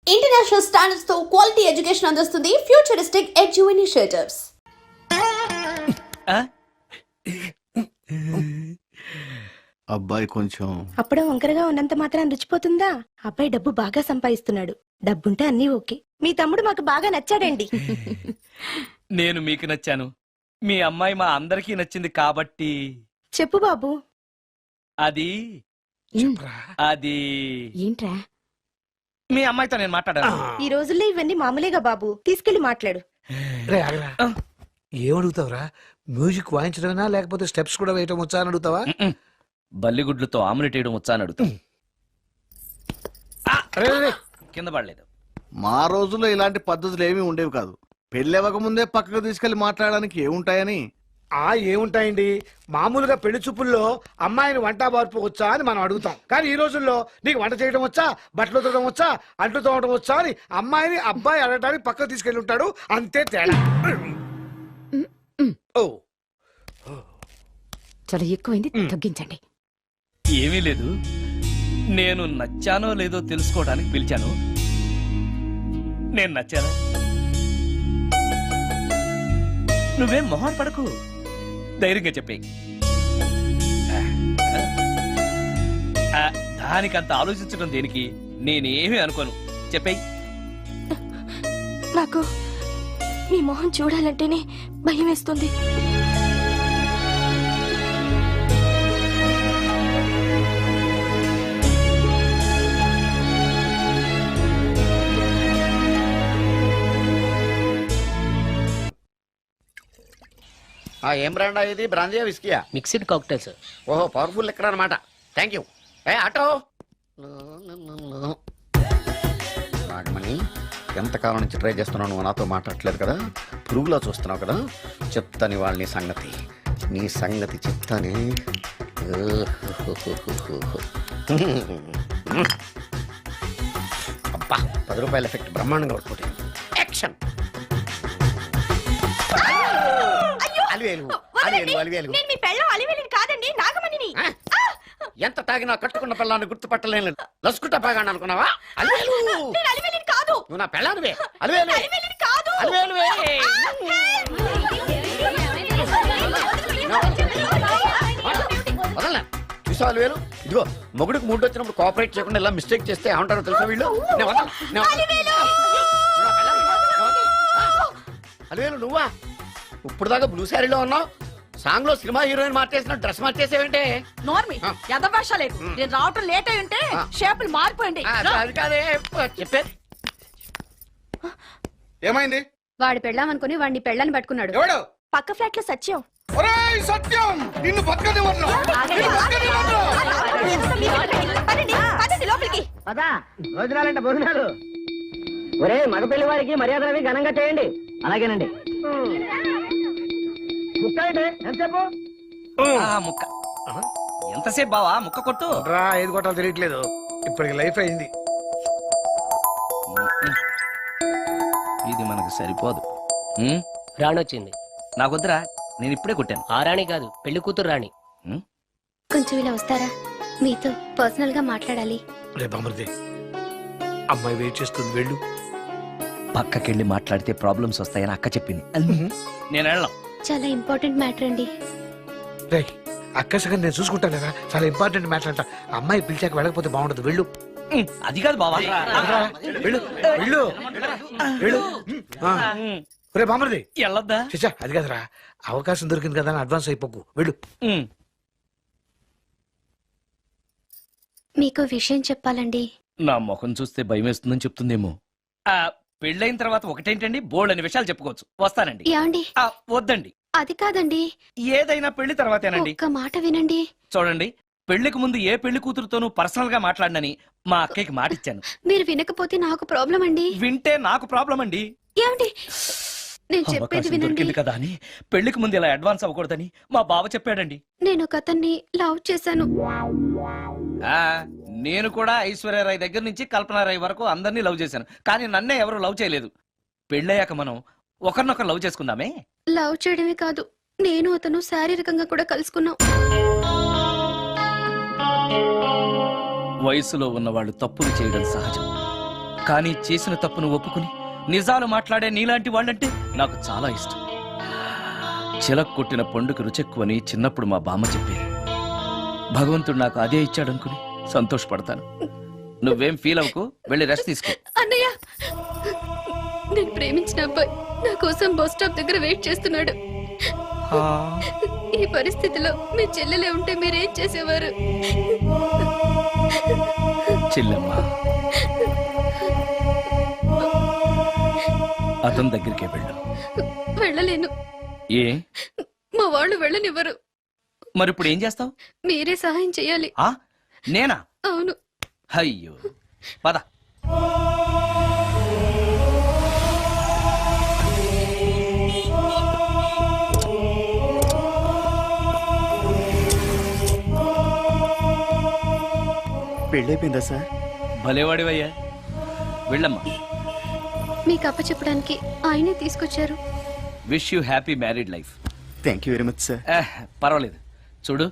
International standards తో quality education అందిస్తుంది futuristic edu initiatives. అబ్బాయి కొంచెం అప్పుడే వంకరగా ఉన్నంత మాత్రం రుచిపోతుందా? అబ్బాయి డబ్బు బాగా సంపాదిస్తున్నాడు. డబ్బుంటే అన్నీ ఓకే. మీ తమ్ముడు మాకు బాగా నచ్చాడండి. నేను మీకు నచ్చాను, మీ అమ్మాయి మా అందరికీ నచ్చింది కాబట్టి. చెప్పు బాబు. అది అది ఏంట్రా? మీ అమ్మాయితో నేను మాట్లాడాను. ఈ రోజుల్లో ఇవన్నీ మామూలేగా బాబు. తీసుకెళ్లి మాట్లాడు. ఏమడుగుతావురా? మ్యూజిక్ వాయించడమేనా లేకపోతే స్టెప్స్ కూడా వేయటం వచ్చా అని అడుగుతావా? బల్లిగుడ్లతో ఆమ్లెట్ వేయడం వచ్చా అని అడుగుతా. కింద పడలేదు. మా రోజుల్లో ఇలాంటి పద్ధతులు ఏమీ ఉండేవి కాదు. పెళ్ళవక ముందే పక్కకు తీసుకెళ్లి మాట్లాడడానికి ఏముంటాయని. ఏముంటాయండి, మామూలుగా పెళ్లి చూపుల్లో అమ్మాయిని వంట బార్పు వచ్చా అని మనం అడుగుతాం. కానీ ఈ రోజుల్లో నీకు వంట చేయడం వచ్చా, బట్టలు ఉతకడం వచ్చా, అంట్లు తోమడం వచ్చా అని అమ్మాయిని అబ్బాయి అడగడానికి పక్కకు తీసుకెళ్లి ఉంటాడు. అంతే తేడా. ఓ చాలా ఎక్కువైంది, తగ్గించండి. ఏమీ లేదు, నేను నచ్చానో లేదో తెలుసుకోవడానికి పిలిచాను. నేను నచ్చానా? నువ్వేం మొహం పడకు, ధైర్యంగా చెప్పే. దానికంత ఆలోచించడం దేనికి? నేనేమీ అనుకోను, చెప్పేయి. నాకు మీ మొహం చూడాలంటేనే భయం వేస్తుంది. ఏం బ్రాండ్ ఇది? బ్రాందియా విస్కియా? Mixed cocktail sir. ఓహో, పవర్ఫుల్ ఎక్కడ అనమాట. Thank you. ఆటో నాగమణి, ఎంతకాలం నుంచి ట్రై చేస్తున్నావు, నువ్వు నాతో మాట్లాడట్లేదు కదా, పురుగులా చూస్తున్నావు కదా. చెప్తాని వాళ్ళ నీ సంగతి చెప్తానే. అబ్బా, 10 రూపాయల ఎఫెక్ట్ బ్రహ్మాండంగా కొట్టుకుంటే. యాక్షన్. ఎంత తాగినా కట్టుకున్న పిల్లాన్ని గుర్తుపట్టలేను. లసుకుంటా బాగా అనుకున్నావా? నువ్వు నా పిల్లానివే. వదలనా? చూసా అలివేలు, ఇదిగో మొగుడికి మూడు వచ్చినప్పుడు కోఆపరేట్ చేయకుండా ఇలా మిస్టేక్ చేస్తే ఏమంటారో తెలుసా వీళ్ళు? అలివేలు నువ్వా? ఇప్పుడు దాకా బ్లూ శారీలో ఉన్నావు, సాంగ్ లో సినిమా హీరోయిన్ మార్చేసిన డ్రెస్ మార్చేసేవంటే? నోర్మి యథభాష లేదు. నేను రావటం లేట్ అయి ఉంటే షేపులు మారిపోయింది. అది కాదే చెప్పేది. ఏమైంది? వాడు పెళ్ళామనుకుని వాడిని పెళ్ళని పట్టుకున్నాడు. ఎవడు? పక్క ఫ్లాట్ లో సత్యం. ఒరేయ్ సత్యం, నిన్ను బతకనివ్వను. లోపలికి భోజనాలంటే భోజనాలు. ఒరే మగ పెళ్లి వారికి మర్యాదలవి ఘనంగా చేయండి. అలాగేనండి. ముక్క అంటే ఎంతసేపు? ముక్క ఎంతసేపు బావా? ముక్క కొట్టు. రా, ఏది కొట్టాలో తెలియట్లేదు. ఇప్పటికి లైఫ్ అయింది. ఇది మనకు సరిపోదు. రాణొచ్చింది. నాకొద్దురా, నేను ఇప్పుడే కొట్టాను. ఆ రాణి కాదు, పెళ్లి కూతురు రాణి. కొంచెం ఇలా వస్తారా? మీతో పర్సనల్ గా మాట్లాడాలి. రేపు అమృతే, అమ్మాయి వెయిట్ చేస్తుంది, వెళ్ళు. పక్కకెళ్ళి మాట్లాడితే ప్రాబ్లమ్స్ వస్తాయని అక్క చెప్పింది. నేను వెళ్ళాం. చాలా ఇంపార్టెంట్ మ్యాటర్ అండి. రే, అక్కసగా నేను చూసుకుంటాను కదా, చాలా ఇంపార్టెంట్ మ్యాటర్ అంట. అమ్మాయి పిలిచాక వెళ్ళకపోతే బాగుండదు, వెళ్ళు. అది కాదు బావా, వెళ్ళు వెళ్ళు వెళ్ళు. రేపు అమృతి వెళ్ళొద్దా? చచ్చా, అది కాదురా, అవకాశం దొరికింది కదా అని అడ్వాన్స్ అయిపోకు, వెళ్ళు. మీకు విషయం చెప్పాలండి. నా ముఖం చూస్తే భయం వేస్తుందని చెప్తుందేమో. పెళ్ళైన తర్వాత ఒకటేంటండి, బోల్డ్ అని విషయాలు చెప్పుకోవచ్చు. వస్తానండి. ఏమండి? వద్దండి. అది కాదండి, ఏదైనా పెళ్లి తర్వాతేనండి. ఒక్క మాట వినండి. చూడండి, పెళ్లికి ముందు ఏ పెళ్లి కూతురుతోనూ పర్సనల్ గా మాట్లాడనని మా అక్కకి మాట ఇచ్చాను. మీరు వినకపోతే నాకు ప్రాబ్లం అండి. వింటే నాకు ప్రాబ్లం అండి. ఏమండి? నేను చెప్పేది అవకాశం వినండి. దొరికింది కదా అని పెళ్లికి ముందు ఇలా అడ్వాన్స్ అవ్వకూడదని మా బావ చెప్పాడండి. నేను ఒక అతన్ని లవ్ చేశాను. నేను కూడా ఐశ్వర్యరాయ్ దగ్గర నుంచి కల్పనారాయ్ వరకు అందరినీ లవ్ చేశాను, కానీ నన్నే ఎవరు లవ్ చేయలేదు. పెళ్ళయ్యాక మనం ఒకరినొకరు లవ్ చేసుకుందామే. లవ్ చేయడమే కాదు, నేను అతను శారీరకంగా కూడా కలుసుకున్నాం. వయసులో ఉన్నవాళ్ళు తప్పులు చేయడం సహజం, కానీ చేసిన తప్పును ఒప్పుకుని నిజాలు మాట్లాడే నీలాంటి వాళ్ళంటే నాకు చాలా ఇష్టం. చిలక కొట్టిన పండుగ రుచెక్కువని చిన్నప్పుడు మా బామ్మ చెప్పేది. భగవంతుడు నాకు అదే ఇచ్చాడనుకుని సంతోషపడతాను. నువ్వేం ఫీల్ అవ్వకు, వెళ్ళి రెస్ట్ తీసుకో. అన్నయ్య, నేను ప్రేమించిన అబ్బాయి నా కోసం బస్ స్టాప్ దగ్గర వెయిట్ చేస్తున్నాడు. ఈ పరిస్థితిలో మీ చెల్లెలే ఉంటే మీరేం చేసేవారు? చెల్లెమ్మ, అతని దగ్గరికే వెళ్ళు. వెళ్ళలేను. ఏ? మా వాళ్ళు వెళ్ళనివ్వరు. మరి ఇప్పుడు ఏం చేస్తావు? మీరే సహాయం చేయాలి. నేనా? అవును. అయ్యో, పద. పెళ్ళైపోయిందా సార్? భలేవాడివయ్యా, వెళ్ళమ్మా. మీకు అప్పచెప్పడానికి ఆయనే తీసుకొచ్చారు. Wish you happy married life. Thank you very much sir. పర్వాలేదు. చూడు,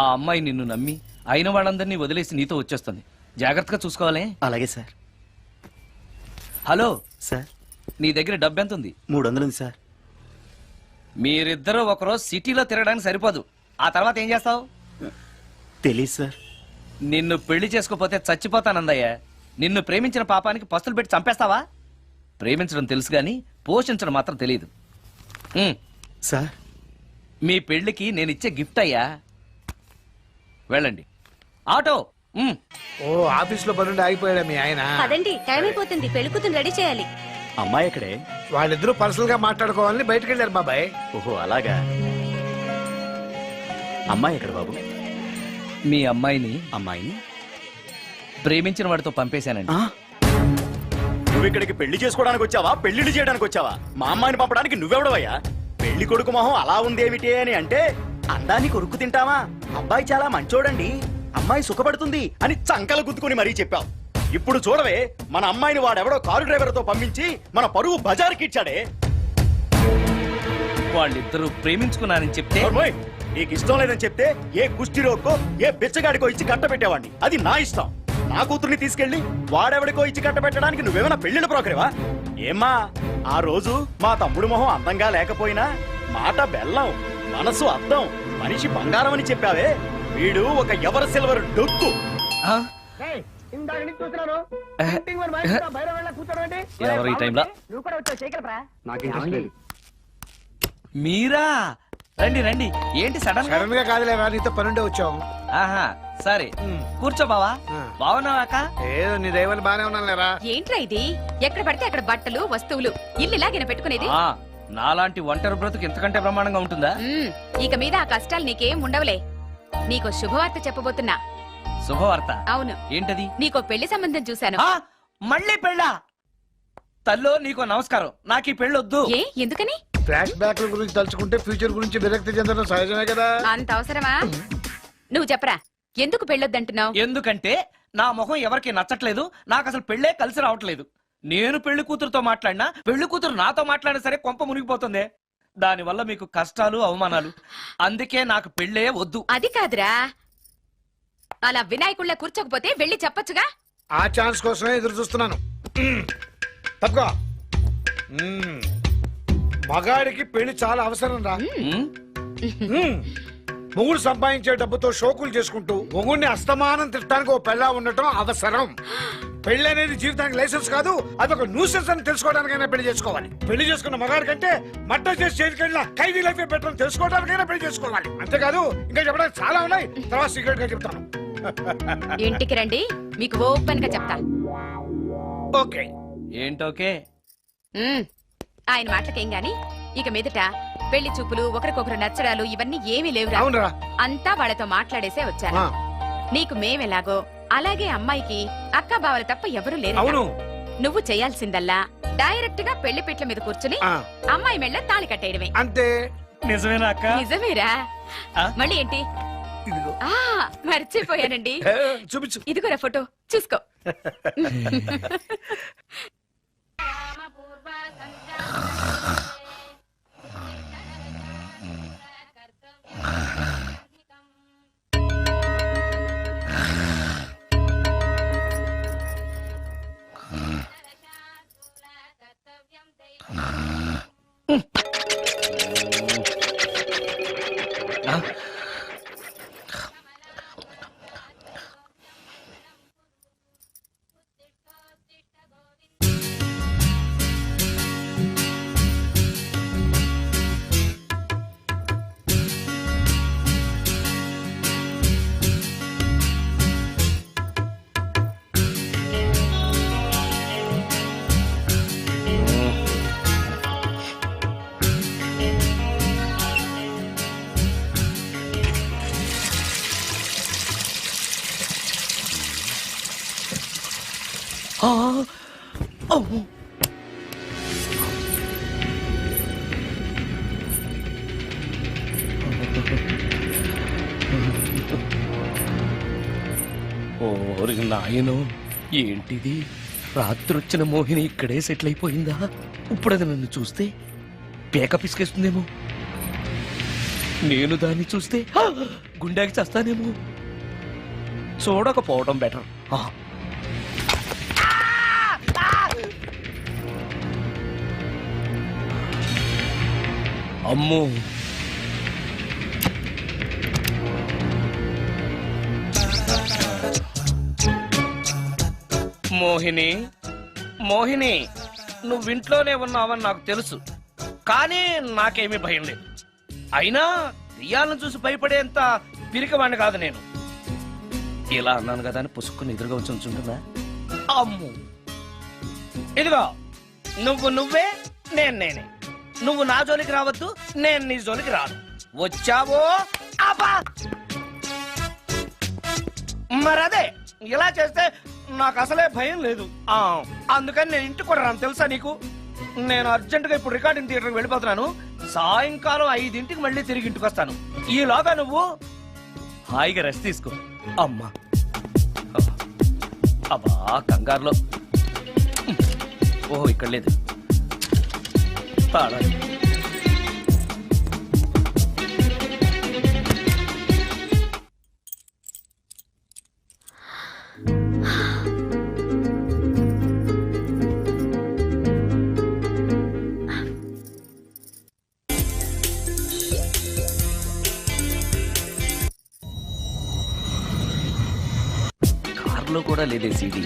ఆ అమ్మాయి నిన్ను నమ్మి అయిన వాళ్ళందరినీ వదిలేసి నీతో వచ్చేస్తుంది. జాగ్రత్తగా చూసుకోవాలి. అలాగే సార్. హలో సార్, నీ దగ్గర డబ్బు ఎంత ఉంది? 300 ఉంది సార్. మీరిద్దరూ ఒకరోజు సిటీలో తిరగడానికి సరిపోదు. ఆ తర్వాత ఏం చేస్తావు? తెలీదు సార్. నిన్ను పెళ్లి చేసుకోపోతే చచ్చిపోతానందయ్యా. నిన్ను ప్రేమించిన పాపానికి పస్తులు పెట్టి చంపేస్తావా? ప్రేమించడం తెలుసు గాని పోషించడం మాత్రం తెలియదు. సార్, మీ పెళ్లికి నేను ఇచ్చే గిఫ్ట్ అయ్యా. వెళ్ళండి. ఆటో. ఓ, ఆఫీస్ లో పనుండి ఆగిపోయాడా మీ ఆయన? పదండి, టైం అయిపోతుంది. పెళ్లి కూతురు రెడీ చేయాలి. అమ్మాయి ఎక్కడే? వాళ్ళిద్దరూ పర్సనల్ గా మాట్లాడుకోవాలని బయటకు వెళ్ళారు బాబాయ్. ఓహో, అలాగా. అమ్మాయి ఎక్కడ బాబు? మీ అమ్మాయిని అమ్మాయిని ప్రేమించిన వాడితో పంపేశానండి. నువ్వు ఇక్కడికి పెళ్లి చేసుకోవడానికి వచ్చావా, పెళ్లిళ్ళు చేయడానికి వచ్చావా? మా అమ్మాయిని పంపడానికి నువ్వెవడవయ్యా? పెళ్లి కొడుకు మొహం అలా ఉందేమిటి అని అంటే, అందాన్ని కొరుక్కు తింటావా? అబ్బాయి చాలా మంచోడండి, అమ్మాయి సుఖపడుతుంది అని చంకలు గుద్దుకుని మరీ చెప్పావు. ఇప్పుడు చూడవే, మన అమ్మాయిని వాడెవడో కారు డ్రైవర్ తో పంపించి మన పరువు బజార్కి ఇచ్చాడే. వాళ్ళిద్దరూ ప్రేమించుకున్నారని చెప్తే, నీకు ఇష్టం లేదని చెప్తే ఏ కుష్టిరోకో ఏ బిచ్చగాడికో ఇచ్చి కట్ట పెట్టేవాడిని. అది నా ఇష్టం. నా కూతుర్ని తీసుకెళ్లి వాడెవడికో ఇచ్చి కట్ట పెట్టడానికి నువ్వేమైనా పెళ్లిళ్ళ ప్రోకరేవా? ఏమ్మా, ఆ రోజు మా తమ్ముడు మొహం అందంగా లేకపోయినా మాట బెల్లం, మనసు అద్దం, మనిషి బంగారం అని చెప్పావే. వీడు ఒక ఎవరు సిల్వర్ డొక్కు. ఎవరు ఈ టైంలో? మీరా? రండి రండి. ఏంటి సడన్ గా? సడన్ గా కాదులేవా, నీతో పనుండే వచ్చాం. ఆహా, సరే కూర్చో బావా. బావున్నావాక? ఏదో నీ దైవాలు బానే ఉన్నాను లేరా. ఏంట్రా ఇది? ఎక్కడ పడితే అక్కడ బట్టలు వస్తువులు ఇల్లు ఇలాగైనా పెట్టుకునేది? నాలాంటి ఒంటరి బ్రతుకు ఇంతకంటే బ్రహ్మాండంగా ఉంటుందా? ఇక మీద ఆ కష్టాలు నీకేం ఉండవులే. నీకో శుభవార్త చెప్పబోతున్నా. శుభవార్త? అవును. ఏంటది? నీకో పెళ్లి సంబంధం చూశాను. మళ్ళీ పెళ్ళా? తల్లో నీకో నమస్కారం, నాకు ఈ పెళ్ళొద్దు. ఏ, ఎందుకని? ఫ్లాష్ బ్యాక్ గురించి తలుచుకుంటే ఫ్యూచర్ గురించి విరక్తి చెందడం సహజమే కదా. అంత అవసరమా? నువ్వు చెప్పరా, ఎందుకు పెళ్ళొద్దంటున్నావు? ఎందుకంటే నా ముఖం ఎవరికి నచ్చట్లేదు. నాకు అసలు పెళ్ళే కలిసి రావట్లేదు. నేను పెళ్లి కూతురుతో మాట్లాడినా, పెళ్లి కూతురు నాతో మాట్లాడినా సరే కొంప మునిగిపోతుంది. దానివల్ల మీకు కష్టాలు, అవమానాలు. అందుకే నాకు పెళ్ళే వద్దు. అది కాదురా, అలా వినాయకుళ్ళ కూర్చోకపోతే వెళ్ళి చెప్పొచ్చుగా. ఆ ఛాన్స్ కోసమే ఎదురు చూస్తున్నాను. తప్పుకో. మగాడికి పెళ్లి చాలా అవసరం రా. మొగుడు సంపాదించే డబ్బుతో షోకులు చేసుకుంటూ మొగుడిని అస్తమానం తిట్టడానికి ఓ పెళ్ళా ఉండటం అవసరం. పెళ్లి అనేది జీవితానికి లైసెన్స్ కాదు, అదొక న్యూసెన్స్ అని తెలుసుకోవడానికైనా పెళ్లి చేసుకోవాలి. పెళ్లి చేసుకున్న మగాడి కంటే మట్ట చేసి చేతికెళ్ళిన ఖైదీ లైఫ్ బెటర్ తెలుసుకోవడానికైనా పెళ్లి చేసుకోవాలి. అంతేకాదు ఇంకా చెప్పడానికి చాలా ఉన్నాయి, తర్వాత సీక్రెట్ గా చెప్తాను. ఇంటికి రండి, మీకు ఓపెన్ గా చెప్తా. ఓకే. ఏంటోకే? ఆయన మాటలకేం గాని ఇక మీదట పెళ్లి చూపులు, ఒకరికొకరు నచ్చడాలు ఇవన్నీ ఏమీ లేవురా. అవునరా. అంతా వాళ్ళతో మాట్లాడేసే వచ్చాను. నీకు మేమెలాగో అలాగే అమ్మాయికి అక్క బావలు తప్ప ఎవరూ లేరు. అవును. నువ్వు చేయాల్సిందల్లా డైరెక్ట్ గా పెళ్లి పెట్ల మీద కూర్చుని అమ్మాయి మెళ్ళ తాళి కట్టేయడమే. అంతే. నిజమేనా అక్క? నిజమేరా. మళ్ళీ ఏంటి? మర్చిపోయానండి. చూపించు. ఇదిగోరా ఫోటో, చూసుకో. ఓరి నాయనో, ఏంటిది? రాత్రొచ్చిన మోహిని ఇక్కడే సెటిల్ అయిపోయిందా? ఇప్పుడు అది నన్ను చూస్తే పేక పిసికేస్తుందేమో. నేను దాన్ని చూస్తే గుండెకి చేస్తానేమో. చూడకపోవడం బెటర్. అమ్మో, మోహిని, మోహిని, నువ్వింట్లోనే ఉన్నావని నాకు తెలుసు, కానీ నాకేమీ భయం లేదు. అయినా దెయ్యాలను చూసి భయపడేంత పిరికివాణ్ణి కాదు నేను. ఇలా అన్నాను కదా అని పుసుక్కుని ఎదురుగా వచ్చి ఉంచుంటుందా? అమ్ము, ఇదిగో నువ్వు నువ్వే, నేను నేనే. నువ్వు నా జోలికి రావద్దు, నేను నీ జోలికి రాను. వచ్చావో అబ్బా! మరదే ఇలా చేస్తే నాకు అసలే భయం లేదు. అందుకని నేను ఇంటికి కూడా రాను, తెలుసా నీకు? నేను అర్జెంటుగా ఇప్పుడు రికార్డింగ్ థియేటర్కి వెళ్ళిపోతున్నాను. సాయంకాలం 5ంటికి మళ్ళీ తిరిగి ఇంటికి వస్తాను. ఈలోగా నువ్వు హాయిగా రెస్ట్ తీసుకో. అమ్మా, అబ్బా కంగారులో. ఓహో, ఇక్కడ లేదు తాళాలు. కార్లో కూడా లేదే సీడీ.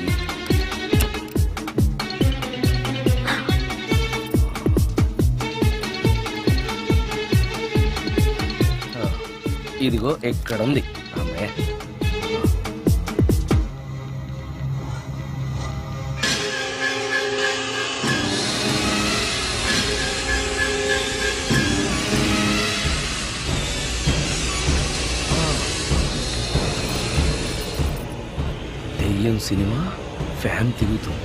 ఇదిగో ఎక్కడుంది. అమ్మే, దెయ్యం సినిమా ఫ్యాన్ తిరుగుతుంది.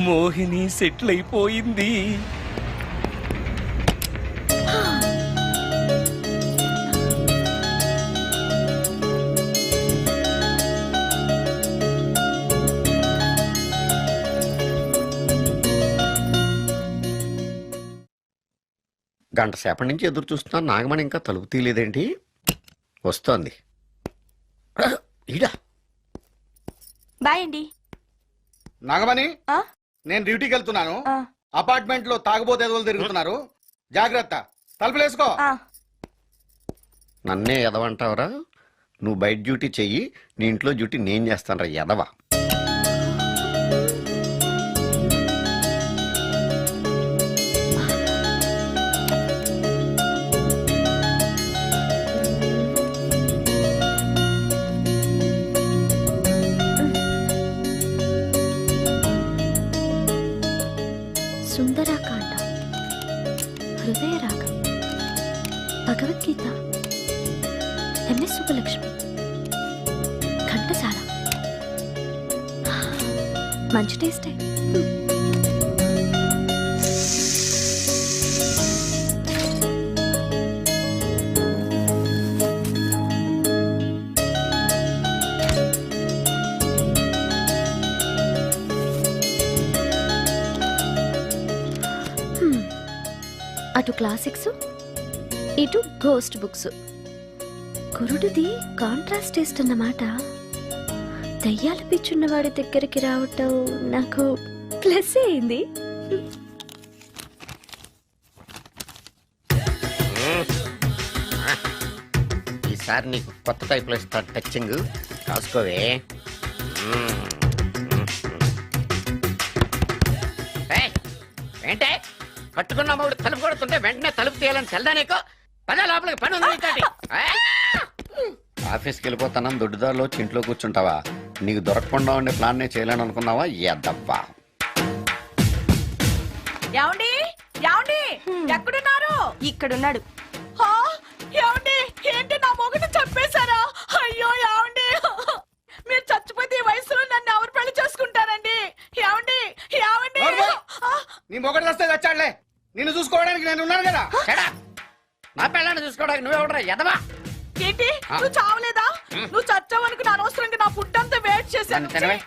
మోహిని సెటిల్ అయిపోయింది. గంట సేపటి నుంచి ఎదురు చూస్తున్నాను. నాగమణి ఇంకా తలుపు తీయలేదేంటి? వస్తోంది. ఈడా బాయ్ అండి. నాగమణి, ఆ? నేను డ్యూటీకి వెళ్తున్నాను. ఆ. అపార్ట్మెంట్ లో తాగుబోతు ఎదవలు తిరుగుతున్నారు, జాగ్రత్త. తలుపులేసుకో. నన్నే ఎదవంటావరా? నువ్వు బయట డ్యూటీ చెయ్యి, నీ ఇంట్లో డ్యూటీ నేను చేస్తాను రా ఎదవ. సుందరాకాండ, హృదయ రాగం, భగవద్గీత, ఎంఎస్ సుబ్బలక్ష్మి, ఘంటసాల. మంచి టేస్టే. అటు క్లాసిక్స్, ఇటు గోస్ట్ బుక్స్. కురుడిది కాంట్రాస్ట్ టేస్ట్ అన్నమాట. దయ్యాల పిచ్చున్న వాడి దగ్గరికి రావటం నాకు ప్లస్ అయింది. ఈసారి నీకు కొత్త టైప్ లో ఇస్తా టచ్చింగ్ రాసుకోవే. ఏయ్, ఏంటే కట్టుకున్న మూడు తలుపు కొడుతుంటే వెంటనే తలుపు తీయాలని తెల్దా నీకు? పద లోపలికి, పని ఉంది నీతోటి. ఆఫీస్కి వెళ్ళిపోతానని దొడ్డుదారిలో ఇంట్లో కూర్చుంటావా? నీకు దొరకకుండా ఉండే ప్లాన్ నే చేయాలని అనుకున్నావా? ఎద్దవ్వా. ఏమండి ఏమండి ఎక్కడున్నారు? ఇక్కడున్నాడు. ఏమండి ఏంటి నా మొగుడు చంపేశారా? అయ్యో ఏమండి, మీరు చచ్చిపోతే ఈ వయసులో నన్ను ఎవరు పెళ్లి చేసుకుంటారండి? ఏమండి ఏమండి నీ మొగడు వస్తే వచ్చాడులే, నిన్ను చూసుకోవడానికి నేను ఉన్నాను కదా. నా పిల్లని చూసుకోవడానికి నువ్వెవడరా ఎదవా? ఏంటి నువ్వు చావలేదా? నువ్వు చచ్చావనుకు నా అనవసరంగా నా ఫుడ్ అంతా వేస్ట్ చేశాను. తినవే.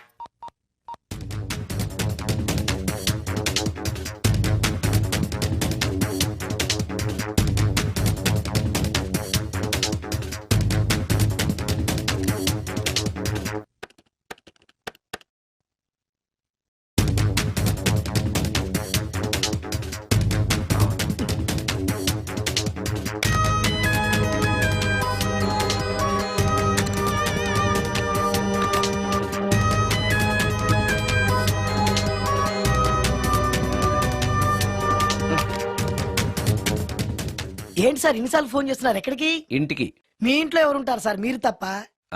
ఏంటి సార్ ఇన్నిసార్లు ఫోన్ చేస్తున్నారు? ఎక్కడికి? ఇంటికి. మీ ఇంట్లో ఎవరుంటారు సార్, మీరు తప్ప?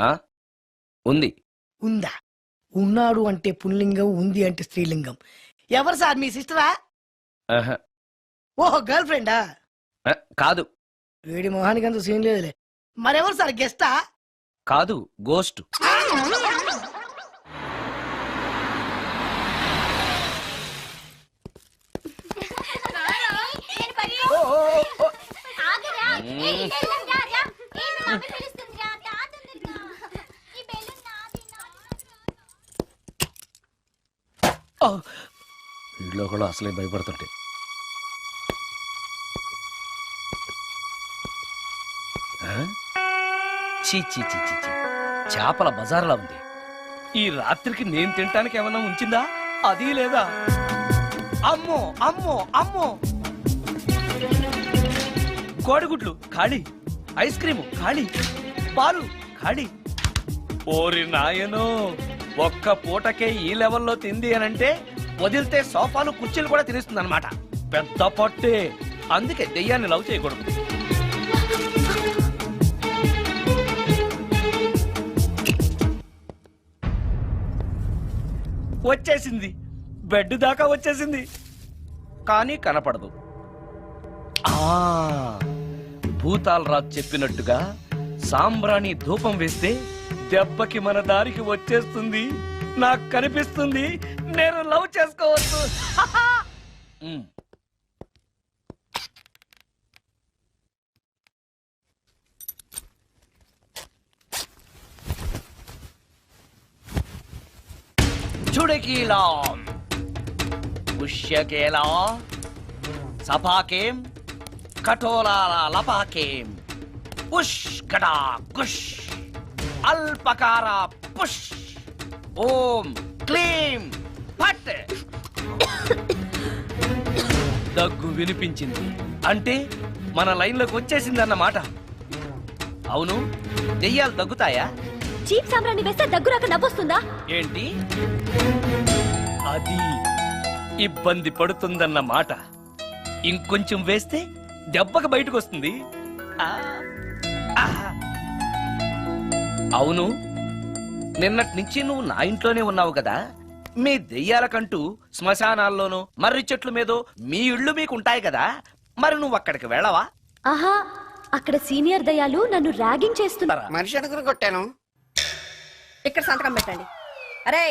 ఆ ఉంది. ఉందా? ఉన్నాడు అంటే పుల్లింగం, ఉంది అంటే స్త్రీలింగం. ఎవరు సార్, మీ సిస్టరా? ఆహా. ఓహో, గర్ల్ ఫ్రెండా? కాదు. వేడి మొహానికి అంత సీన్ లేదులే. మరెవరు సార్, గెస్టా? కాదు, గోస్ట్. ఇంట్లో కూడా అసలే భయపడుతుంటే. చీ చీ చీ చీ చీ, చేపల బజార్లా ఉంది. ఈ రాత్రికి నేను తినటానికి ఏమన్నా ఉంచిందా? అది లేదా? అమ్మో అమ్మో అమ్మో, కోడిగుడ్లు ఖాళీ, ఐస్ క్రీము ఖాళీ, పాలు ఖాళీ. ఓరి నాయనో, ఒక్క పూటకే ఈ లెవెల్లో తింది అనంటే వదిలితే సోఫాలు కుర్చీలు కూడా తినేస్తుంది అనమాట. పెద్ద పట్టే. అందుకే దెయ్యాన్ని లవ్ చేయకూడదు. వచ్చేసింది, బెడ్ దాకా వచ్చేసింది, కానీ కనపడదు. భూతాలరాజు చెప్పినట్టుగా సాంబ్రాణి ధూపం వేస్తే దెబ్బకి మన దారికి వచ్చేస్తుంది. నాకు కనిపిస్తుంది, నేను లవ్ చేసుకోవచ్చు. చుడకీలా పుష్యకేలా సపాకేం కఠోలాల లపాకేం పుష్ కటా కుష్ అల్పకార పుష్ ఓం క్లీం ఫట్. దగ్గు వినిపించింది అంటే మన లైన్లోకి వచ్చేసింది అన్నమాట. అవును, దెయ్యాలు దగ్గుతాయా? చీప్ సాంబ్రాన్ని వేస్తే దగ్గురాక నవ్వొస్తుందా? ఏంటి అది? ఇబ్బంది పడుతుందన్న మాట. ఇంకొంచెం వేస్తే దెబ్బకి బయటకు వస్తుంది. అవును, నిన్నటి నుంచి నువ్వు నా ఇంట్లోనే ఉన్నావు కదా. మీ దెయ్యాలకంటూ శ్మశానాల్లోనూ మర్రి చెట్ల మీదో మీ ఇళ్ళు మీకుంటాయి కదా, మరి నువ్వు అక్కడికి వెళ్ళవా? ఆహా, అక్కడ సీనియర్ దయ్యాలు నన్ను ర్యాగింగ్ చేస్తున్నారా? మనిషి అనుకుని కొట్టాను. ఇక్కడ సంతకం పెట్టండి. అరే,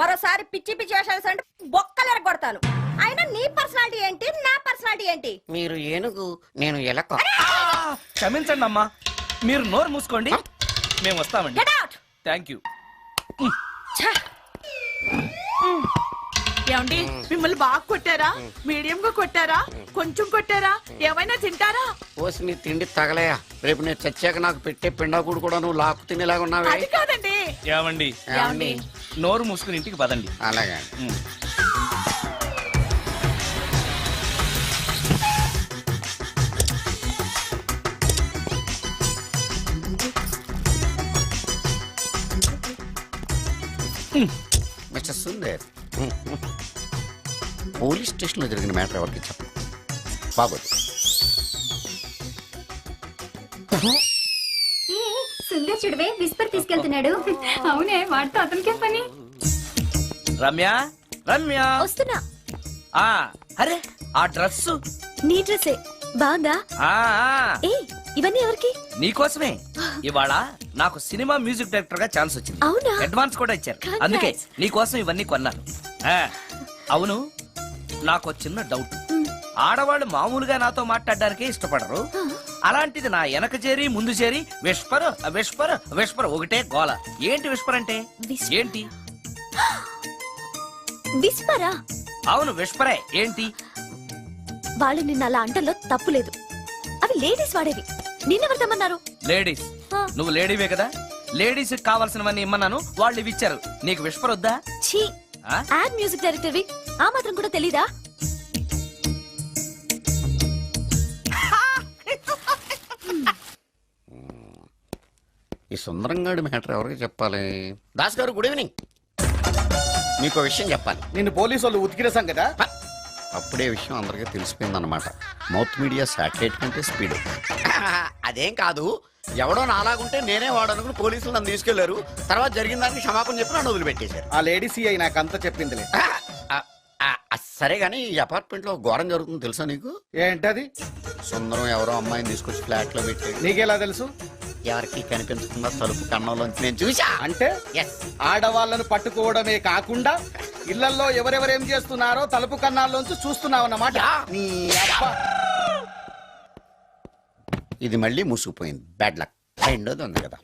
మరోసారి పిచ్చి పిచ్చి వేషాలు అంటే బొక్కలు ఎరగొడతాను. అయినా నీ పర్సనాలిటీ ఏంటి, నా పర్సనాలిటీ ఏంటి? మీరు ఏనుగు, నేను ఎలక. క్షమించండి అమ్మా, మీరు నోరు మూసుకోండి, మేము వస్తామండి. Get out! Thank you. ఏమండి, మిమ్మల్ని బాగా కొట్టారా? మీడియం గా కొట్టారా? కొంచెం కొట్టారా? ఏమైనా తింటారా? ఓసి నీ తిండి తగలయా. రేపు నేను చచ్చాక నాకు పెట్టే పిండాకుడు కూడా నువ్వు లాక్కు తినేలాగా ఉన్నావే. అది కాదండి, ఏమండి ఏమండి? నోరు మూసుకుని ఇంటికి పదండి. అలాగే ఉమ్. మిస్టర్ సుందర్, పోలీస్ స్టేషన్లో జరిగిన మ్యాటర్ ఎవరికి చెప్పండి. బాగోదు. సుందర్ చూడవే విస్పర్ తీసుకెళ్తున్నాడు. అవునే, వాడితో అతనికే పని. రమ్య రమ్య వస్తున్నా. ఆ అరే ఆ డ్రెస్ నీ డ్రెస్సే బాగుందా? ఏ ఇవన్నీ ఎవరికి? నీకోసమే. ఇవాళ నాకు సినిమా మ్యూజిక్ డైరెక్టర్ గా ఛాన్స్ వచ్చింది. అవునా? అడ్వాన్స్ కూడా ఇచ్చారు. Congrats. అందుకే నీకోసం ఇవన్నీ కొన్నాను. ఆ, అవును, నాకు చిన్న డౌట్. ఆడవాళ్ళు మామూలుగా నాతో మాట్లాడడానికే ఇష్టపడరు. అలాంటిది నా వెనక చేరి ముందు చేరి విస్పర్ విస్పర్ విస్పర్ ఒకటే గోల. ఏంటి విస్పర్ అంటే? Whisper. ఏంటి? విస్పరా? అవును విస్పరే. ఏంటి? వాళ్ళు నిన్న అలా అంటలో తప్పులేదు. అవి లేడీస్ వాడేవి. నిన్నెవరు తెమ్మన్నారు? లేడీస్. ఆ. నువ్వు లేడీవే కదా. లేడీస్ కావాల్సినవన్నీ ఇమ్మన్నాను, వాళ్ళు ఇవి ఇచ్చారు. నీకు విస్పర్ వద్దా? ఛీ, ఆ? యాడ్ మ్యూజిక్ డైరెక్టర్వి ఆ మాత్రం కూడా తెలీదా? ఈ సుందరంగాడి మ్యాటర్ ఎవరికి చెప్పాలి? దాస్ గారు, గుడ్ ఈవినింగ్. మీకు విషయం చెప్పాలి. నిన్ను పోలీసు వాళ్ళు ఉతికిరేసాం కదా. అప్పుడే విషయం అందరికీ తెలిసిపోయిందన్నమాట. మౌత్ మీడియా శాటిలైట్ కంటే స్పీడ్. అదేం కాదు, ఎవడో నాలాగుంటే నేనే వాడనుకుని పోలీసులు నన్ను తీసుకెళ్లారు. తర్వాత జరిగిన దానికి క్షమాపణ చెప్పి నన్ను వదిలిపెట్టేశారు. ఆ లేడీ సిఐ నాకు అంతా చెప్పిందిలే. సరే గానీ ఈ అపార్ట్మెంట్ లో ఘోరం జరుగుతుంది తెలుసా నీకు? ఏంటది? సుందరం ఎవరో అమ్మాయిని తీసుకొచ్చి ఫ్లాట్ లో పెట్టాడు. నీకెలా తెలుసు? ఎవరికి కనిపించకుండా తలుపు కన్నంలోంచి నేను చూసా. అంటే ఎస్, ఆడవాళ్ళను పట్టుకోవడమే కాకుండా ఇళ్లలో ఎవరెవరేం చేస్తున్నారో తలుపు కన్నాల్లోంచి చూస్తున్నావు అన్నమాట. నీ అబ్బా. ఇది మళ్ళీ మూసుకుపోయింది. Bad luck. రెండోది ఉంది కదా.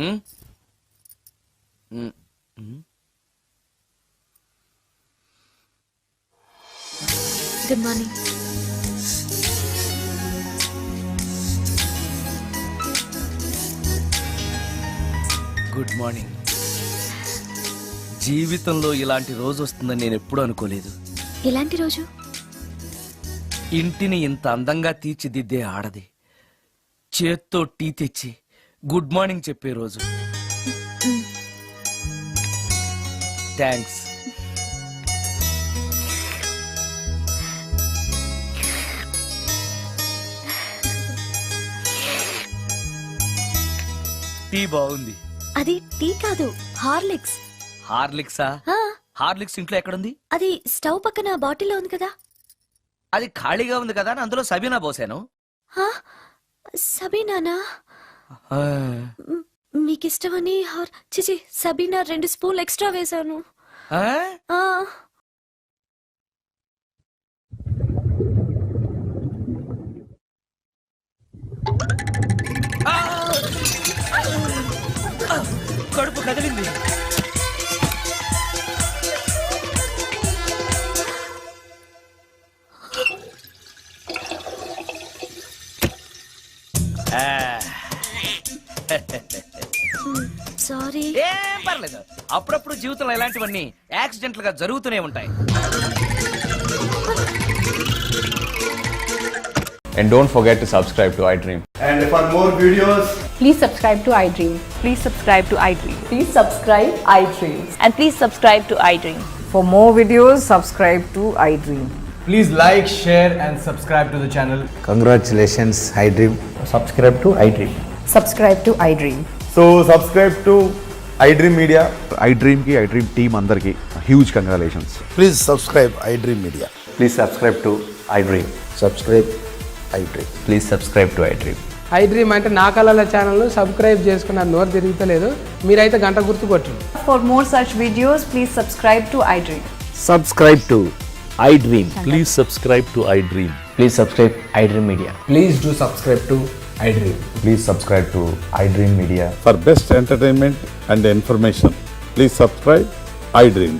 ఉమ్? ఉమ్. ఉమ్. Good morning. Good morning. జీవితంలో ఇలాంటి రోజు వస్తుందని నేను ఎప్పుడూ అనుకోలేదు. ఎలాంటి రోజు? ఇంటిని ఇంత అందంగా తీర్చిదిద్దే ఆడది చేత్తో టీ తెచ్చి గుడ్ మార్నింగ్ చెప్పే రోజు. థ్యాంక్స్. టీ బాగుంది. అది టీ కాదు, హార్లిక్స్. హార్లిక్సా? ఆ, హార్లిక్స్ ఇంట్లో ఎక్కడుంది? అది స్టవ్ పక్కన బాటిల్లో ఉంది కదా. అది ఖాళీగా ఉంది కదా అని అందులో సబీనా పోసాను. హా, సబీనానా? మీకిష్టమని చిచి సబీనా 2 స్పూన్లు ఎక్స్ట్రా వేశాను. ఆ? ఆ, ఆ! కడుపు కదిలింది. సారీ. ఏం పర్లేదు. అప్పుడప్పుడు జీవితంలో ఇలాంటివన్నీ యాక్సిడెంట్లు గా జరుగుతూనే ఉంటాయి. And don't forget to subscribe to iDream. And for more videos, Please subscribe to iDream. Please subscribe to iDream. Please subscribe iDream. And please subscribe to iDream. For more videos, subscribe to iDream. Please like, share, and subscribe to the channel. Congratulations, iDream. Subscribe to iDream. Subscribe to iDream. So subscribe to iDream Media. iDream ki iDream team andarki huge congratulations. Please subscribe iDream Media. Please subscribe to iDream. Subscribe iDream. Please subscribe to iDream. iDream అంటే నా కళల channel subscribe చేసుకున్న నోరు తిరుగుతలేదు. మీరైతే గంట గుర్తు కొట్టండి. For more such videos, please subscribe to iDream. Subscribe to iDream. Please subscribe to iDream. Please subscribe iDream Media. Please do subscribe to iDream. Please subscribe to iDream Media. For best entertainment and information, please subscribe iDream.